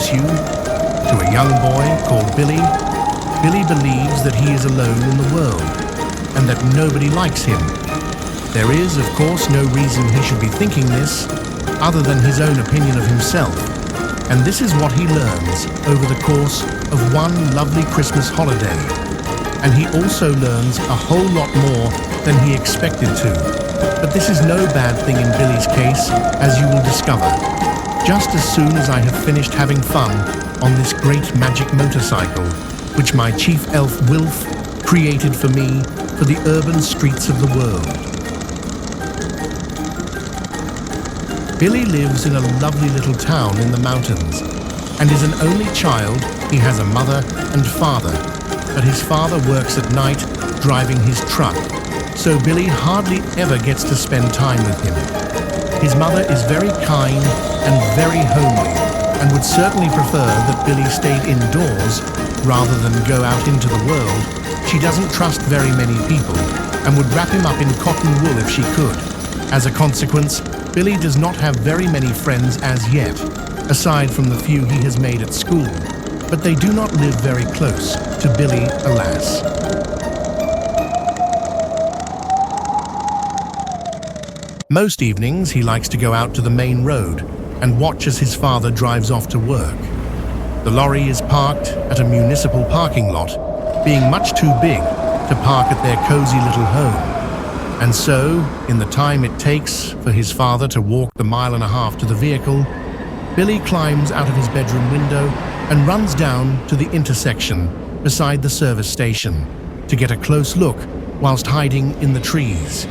introduce you to a young boy called Billy. Billy believes that he is alone in the world and that nobody likes him. There is, of course, no reason he should be thinking this other than his own opinion of himself. And this is what he learns over the course of one lovely Christmas holiday. And he also learns a whole lot more than he expected to. But this is no bad thing in Billy's case, as you will discover. Just as soon as I have finished having fun on this great magic motorcycle, which my chief elf Wilf created for me for the urban streets of the world. Billy lives in a lovely little town in the mountains and is an only child. He has a mother and father, but his father works at night driving his truck, so Billy hardly ever gets to spend time with him. His mother is very kind and very homely and would certainly prefer that Billy stayed indoors rather than go out into the world. She doesn't trust very many people and would wrap him up in cotton wool if she could. As a consequence, Billy does not have very many friends as yet, aside from the few he has made at school, but they do not live very close to Billy, alas. Most evenings he likes to go out to the main road and watch as his father drives off to work. The lorry is parked at a municipal parking lot, being much too big to park at their cozy little home. And so, in the time it takes for his father to walk the 1.5 miles to the vehicle, Billy climbs out of his bedroom window and runs down to the intersection beside the service station to get a close look whilst hiding in the trees.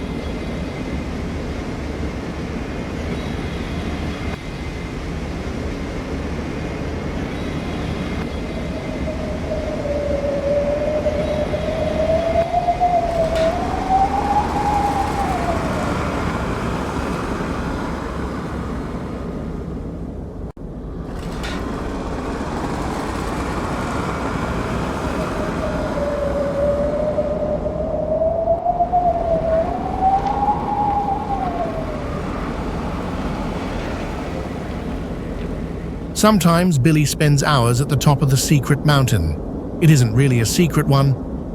Sometimes Billy spends hours at the top of the secret mountain. It isn't really a secret one,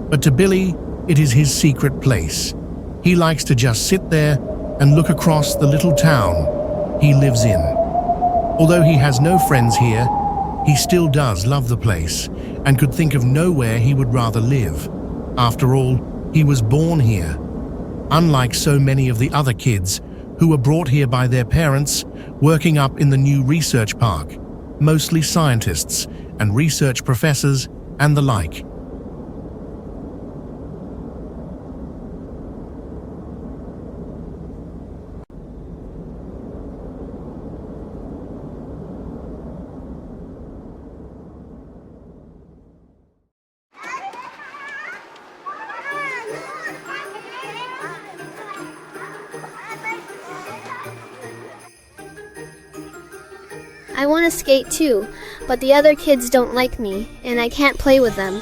but to Billy, it is his secret place. He likes to just sit there and look across the little town he lives in. Although he has no friends here, he still does love the place and could think of nowhere he would rather live. After all, he was born here. Unlike so many of the other kids who were brought here by their parents, working up in the new research park, mostly scientists and research professors and the like. I want to skate too, but the other kids don't like me, and I can't play with them.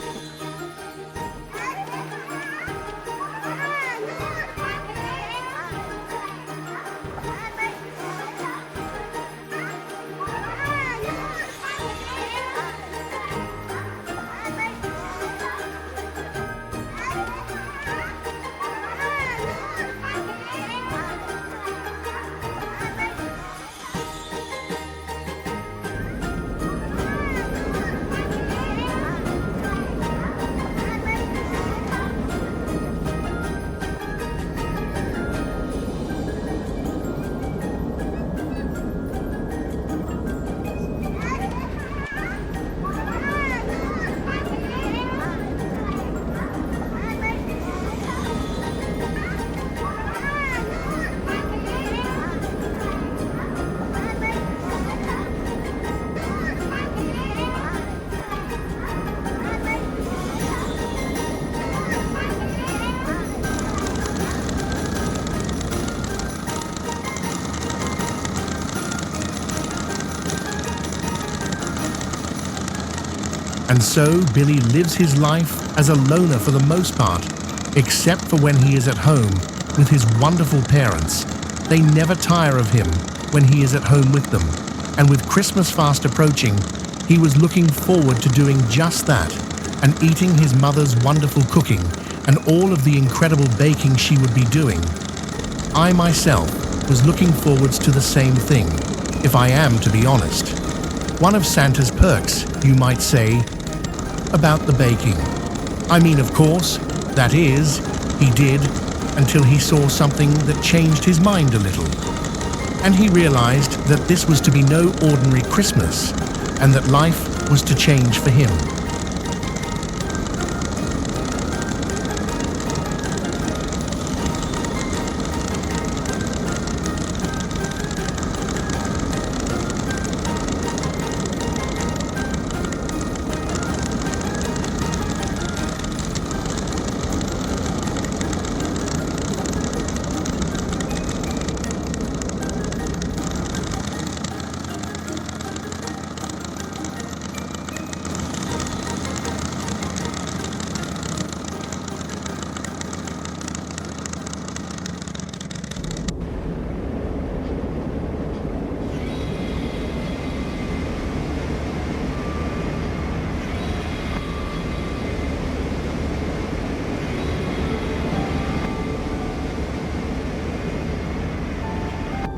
And so Billy lives his life as a loner for the most part, except for when he is at home with his wonderful parents. They never tire of him when he is at home with them, and with Christmas fast approaching, He was looking forward to doing just that and eating his mother's wonderful cooking and all of the incredible baking she would be doing. I myself was looking forwards to the same thing, if I am to be honest. One of Santa's perks, you might say, about the baking. I mean, of course, that is, he did, until he saw something that changed his mind a little. And he realized that this was to be no ordinary Christmas, and that life was to change for him.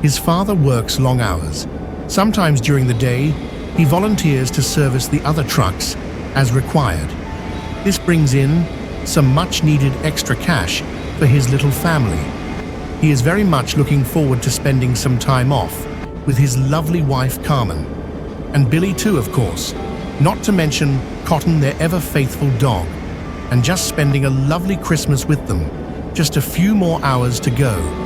His father works long hours. Sometimes during the day, he volunteers to service the other trucks as required. This brings in some much-needed extra cash for his little family. He is very much looking forward to spending some time off with his lovely wife Carmen. And Billy too, of course, not to mention Cotton, their ever-faithful dog, and just spending a lovely Christmas with them. Just a few more hours to go.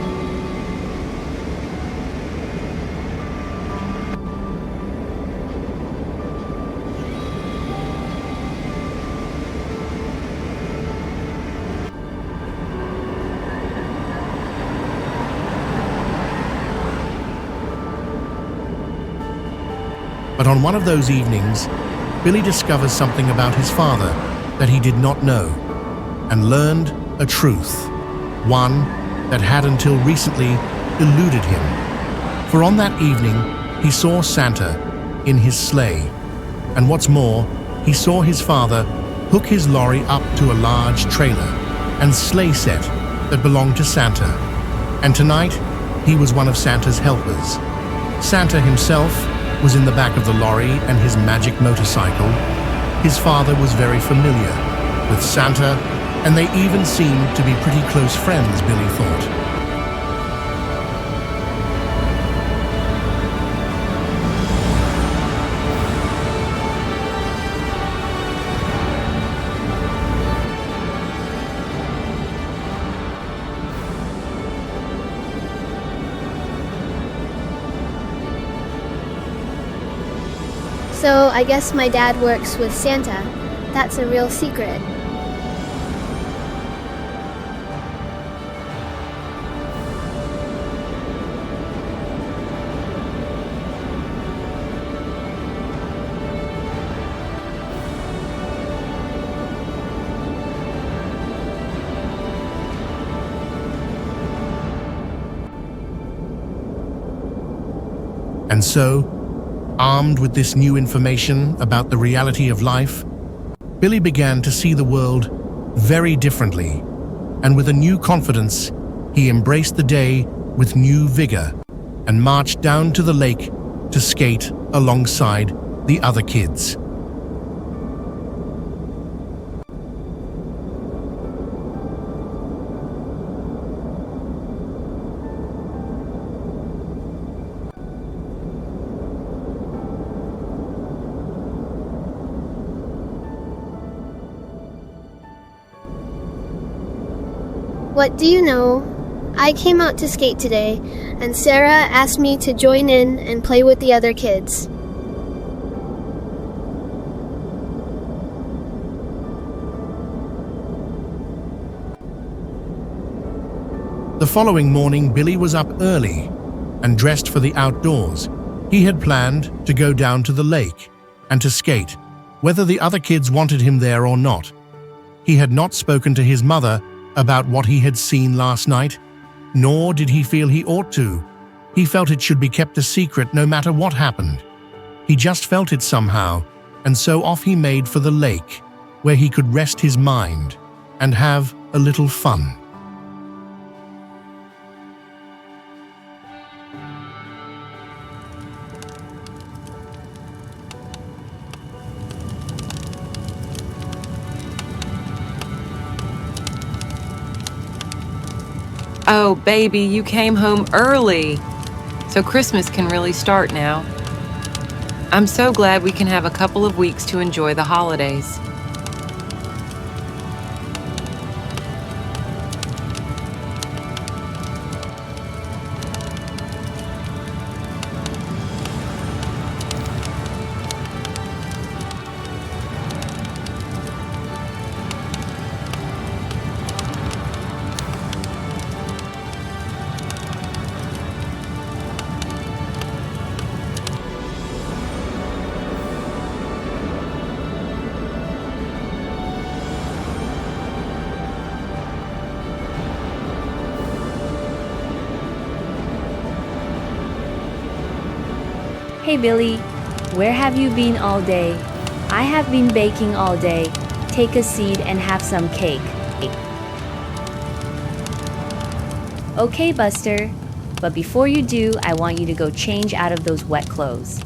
But on one of those evenings, Billy discovers something about his father that he did not know, and learned a truth, one that had until recently eluded him. For on that evening, he saw Santa in his sleigh, and what's more, he saw his father hook his lorry up to a large trailer and sleigh set that belonged to Santa. And tonight, he was one of Santa's helpers. Santa himself was in the back of the lorry and his magic motorcycle. His father was very familiar with Santa, and they even seemed to be pretty close friends, Billy thought. So I guess my dad works with Santa. That's a real secret. And so, armed with this new information about the reality of life, Billy began to see the world very differently, and with a new confidence, he embraced the day with new vigor and marched down to the lake to skate alongside the other kids. What do you know? I came out to skate today, and Sarah asked me to join in and play with the other kids. The following morning, Billy was up early and dressed for the outdoors. He had planned to go down to the lake and to skate, whether the other kids wanted him there or not. He had not spoken to his mother about what he had seen last night, nor did he feel he ought to. He felt it should be kept a secret no matter what happened. He just felt it somehow, and so off he made for the lake, where he could rest his mind and have a little fun. Oh, baby, you came home early, so Christmas can really start now. I'm so glad we can have a couple of weeks to enjoy the holidays. Hey Billy, where have you been all day? I have been baking all day. Take a seat and have some cake. Okay, Buster, but before you do, I want you to go change out of those wet clothes.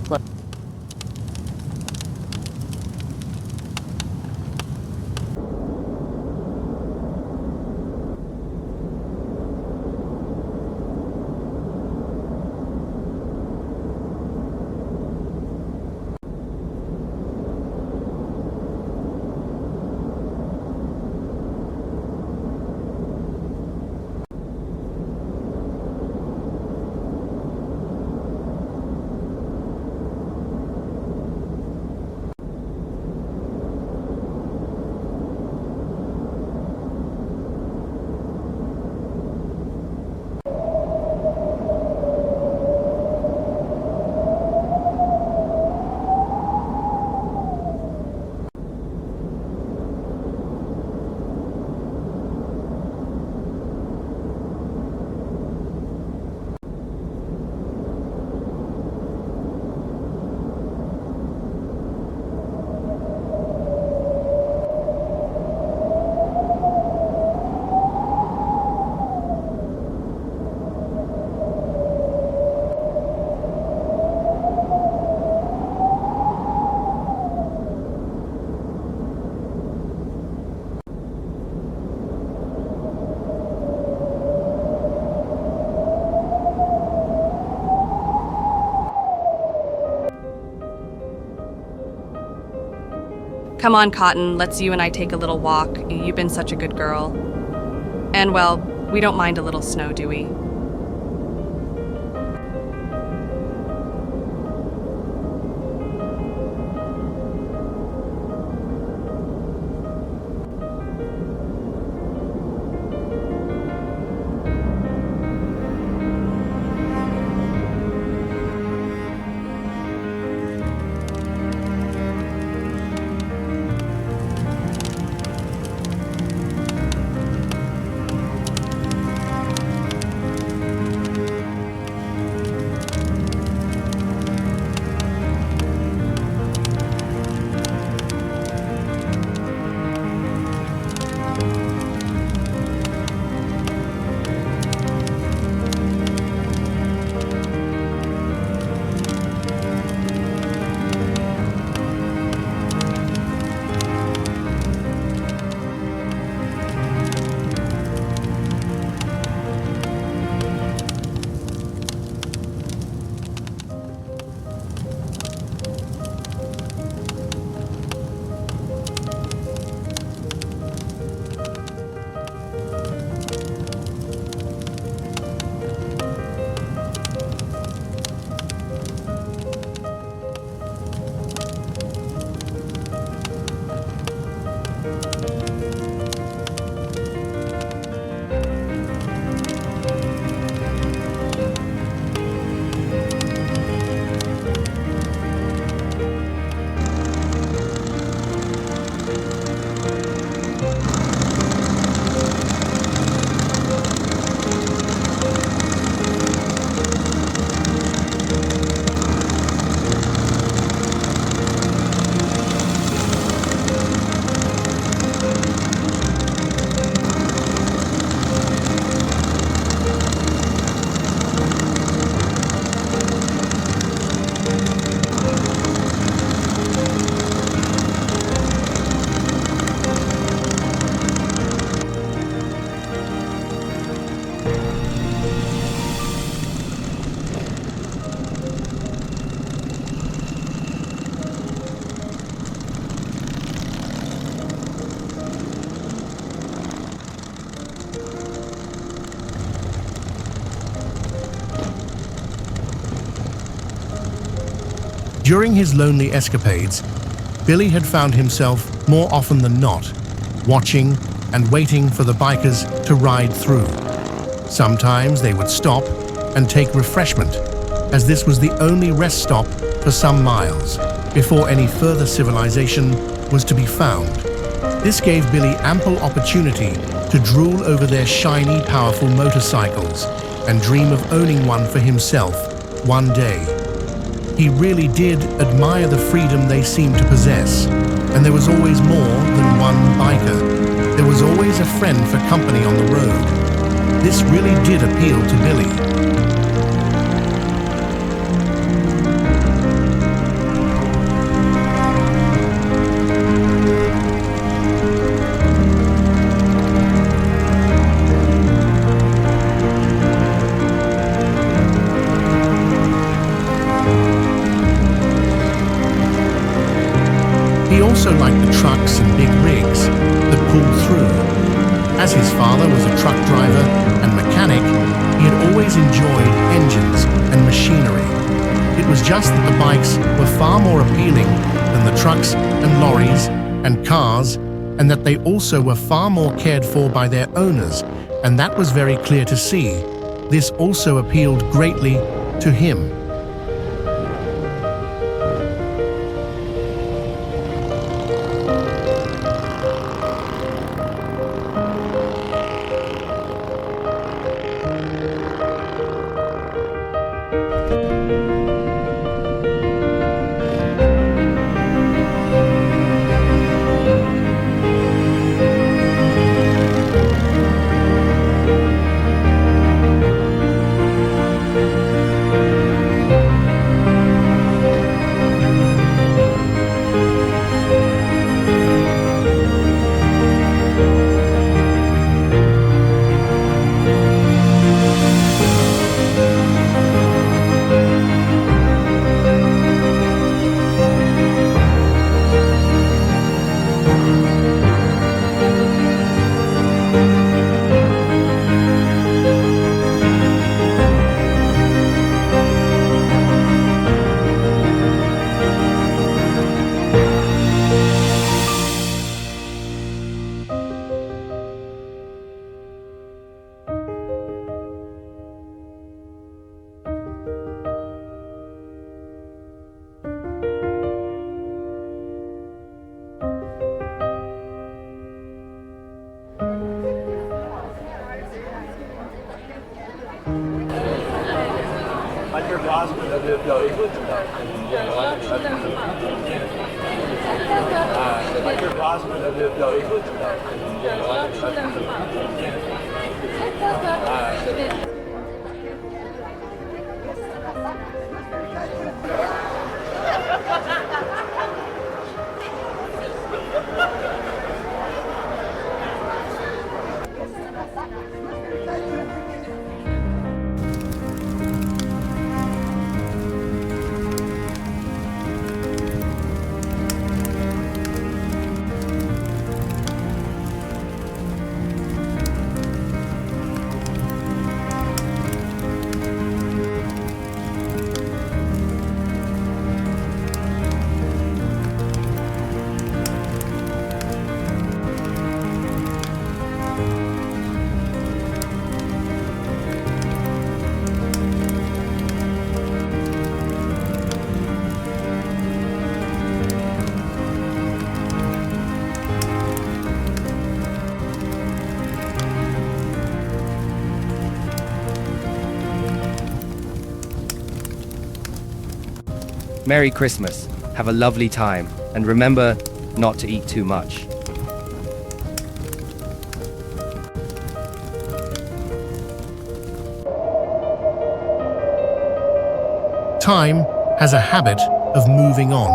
Come on, Cotton, let's you and I take a little walk. You've been such a good girl. And well, we don't mind a little snow, do we? During his lonely escapades, Billy had found himself, more often than not, watching and waiting for the bikers to ride through. Sometimes they would stop and take refreshment, as this was the only rest stop for some miles before any further civilization was to be found. This gave Billy ample opportunity to drool over their shiny, powerful motorcycles and dream of owning one for himself one day. He really did admire the freedom they seemed to possess, and there was always more than one biker. There was always a friend for company on the road. This really did appeal to Billy. He also liked the trucks and big rigs that pulled through. As his father was a truck driver and mechanic, he had always enjoyed engines and machinery. It was just that the bikes were far more appealing than the trucks and lorries and cars, and that they also were far more cared for by their owners, and that was very clear to see. This also appealed greatly to him. Merry Christmas, have a lovely time, and remember not to eat too much. Time has a habit of moving on,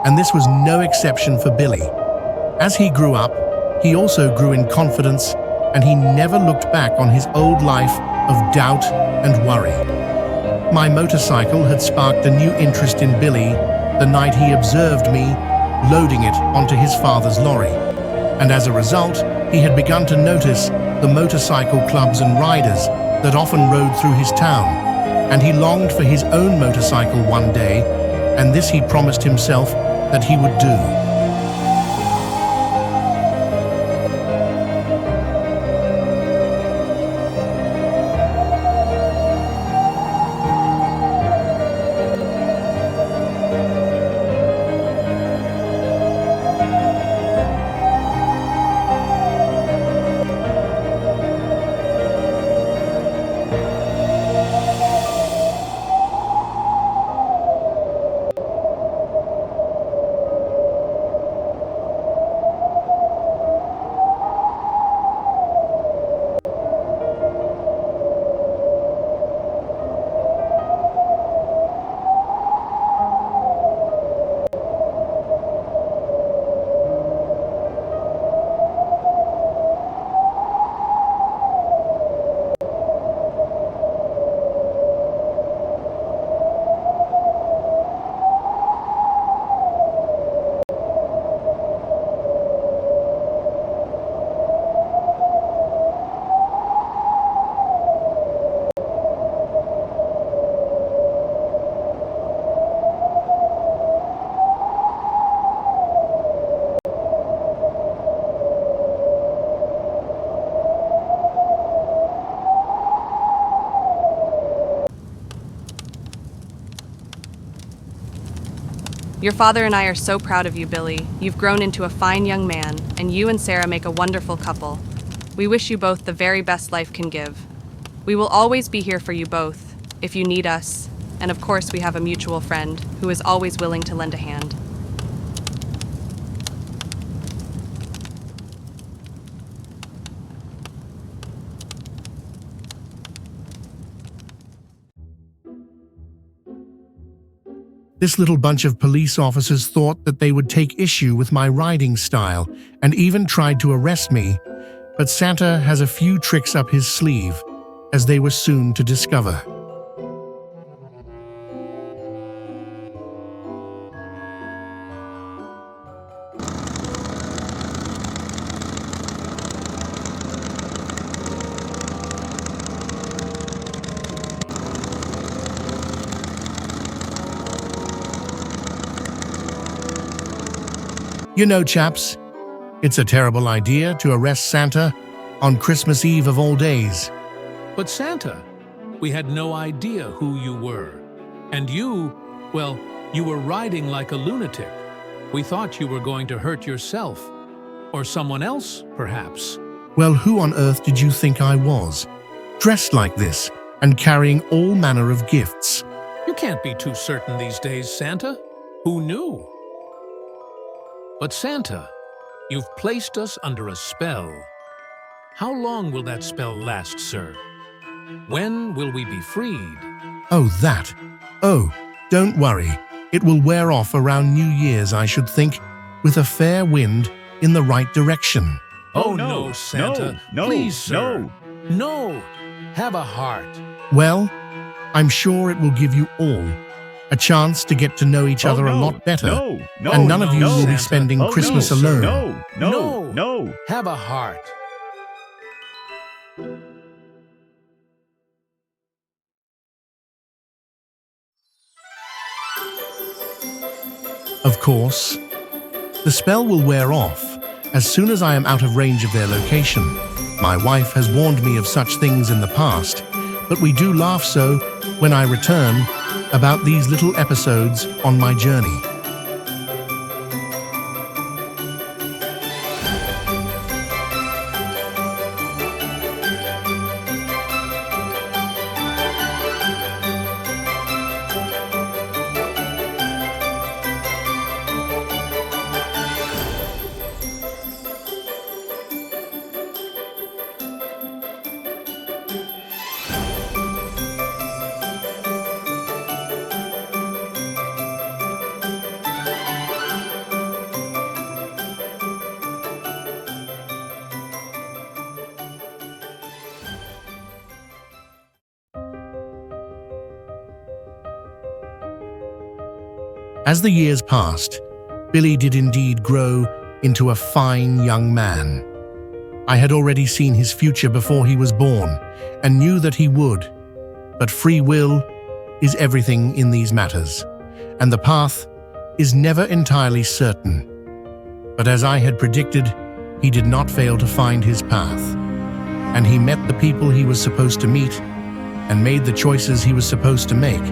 and this was no exception for Billy. As he grew up, he also grew in confidence, and he never looked back on his old life of doubt and worry. My motorcycle had sparked a new interest in Billy the night he observed me loading it onto his father's lorry, and as a result, he had begun to notice the motorcycle clubs and riders that often rode through his town, and he longed for his own motorcycle one day, and this he promised himself that he would do. Your father and I are so proud of you, Billy. You've grown into a fine young man, and you and Sarah make a wonderful couple. We wish you both the very best life can give. We will always be here for you both, if you need us, and of course we have a mutual friend who is always willing to lend a hand. This little bunch of police officers thought that they would take issue with my riding style and even tried to arrest me, but Santa has a few tricks up his sleeve, as they were soon to discover. You know, chaps, it's a terrible idea to arrest Santa on Christmas Eve of all days. But Santa, we had no idea who you were. And you, well, you were riding like a lunatic. We thought you were going to hurt yourself. Or someone else, perhaps. Well, who on earth did you think I was? Dressed like this and carrying all manner of gifts. You can't be too certain these days, Santa. Who knew? But Santa, you've placed us under a spell. How long will that spell last, sir? When will we be freed? Oh, that. Oh, don't worry. It will wear off around New Year's, I should think, with a fair wind in the right direction. Oh, no, Santa. no, Please, sir. No. Have a heart. Well, I'm sure it will give you all a chance to get to know each other a lot better. And none of you will be Santa. spending Oh, Christmas no, sir. alone. No. Have a heart. Of course, the spell will wear off as soon as I am out of range of their location. My wife has warned me of such things in the past, but we do laugh so when I return about these little episodes on my journey. As the years passed, Billy did indeed grow into a fine young man. I had already seen his future before he was born and knew that he would, but free will is everything in these matters, and the path is never entirely certain. But as I had predicted, he did not fail to find his path. And he met the people he was supposed to meet and made the choices he was supposed to make.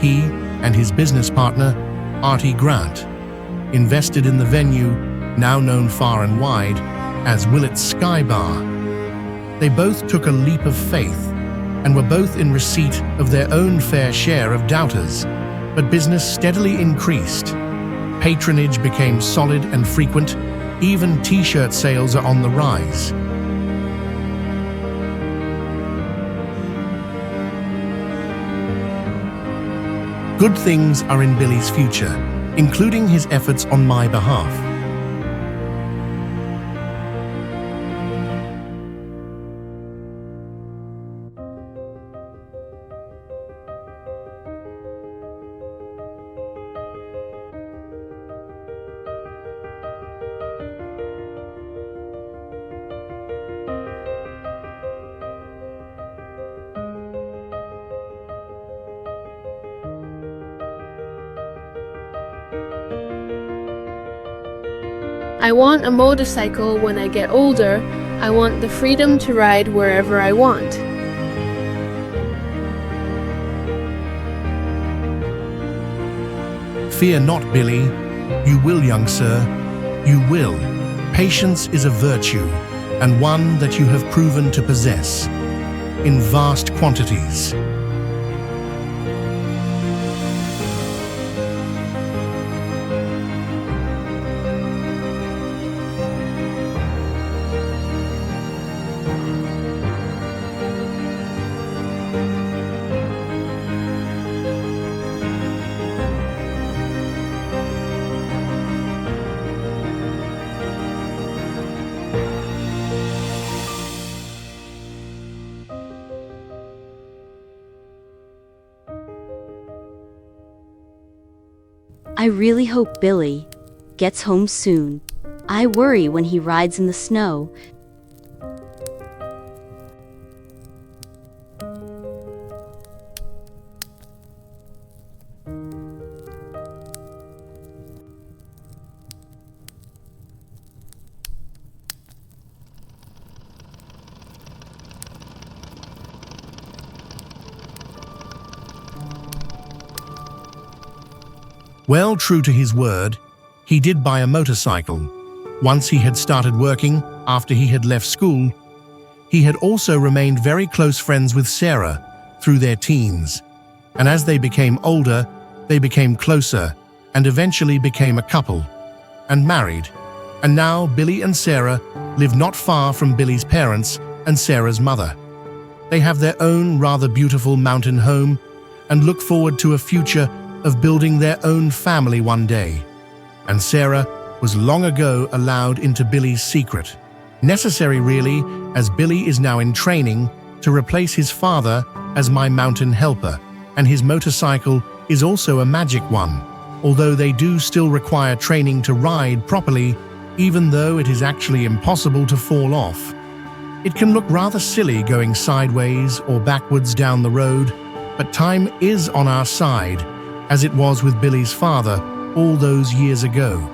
He and his business partner, Artie Grant, invested in the venue, now known far and wide as Willett's Sky Bar. They both took a leap of faith and were both in receipt of their own fair share of doubters, but business steadily increased. Patronage became solid and frequent. Even t-shirt sales are on the rise. Good things are in Billy's future, including his efforts on my behalf. I want a motorcycle when I get older. I want the freedom to ride wherever I want. Fear not, Billy. You will, young sir. You will. Patience is a virtue, and one that you have proven to possess in vast quantities. I really hope Billy gets home soon. I worry when he rides in the snow. Well, true to his word, he did buy a motorcycle. Once he had started working, after he had left school, he had also remained very close friends with Sarah through their teens. And as they became older, they became closer and eventually became a couple and married. And now Billy and Sarah live not far from Billy's parents and Sarah's mother. They have their own rather beautiful mountain home and look forward to a future of building their own family one day. And Sarah was long ago allowed into Billy's secret. Necessary really, as Billy is now in training to replace his father as my mountain helper, and his motorcycle is also a magic one, although they do still require training to ride properly, even though it is actually impossible to fall off. It can look rather silly going sideways or backwards down the road, but time is on our side, as it was with Billy's father all those years ago.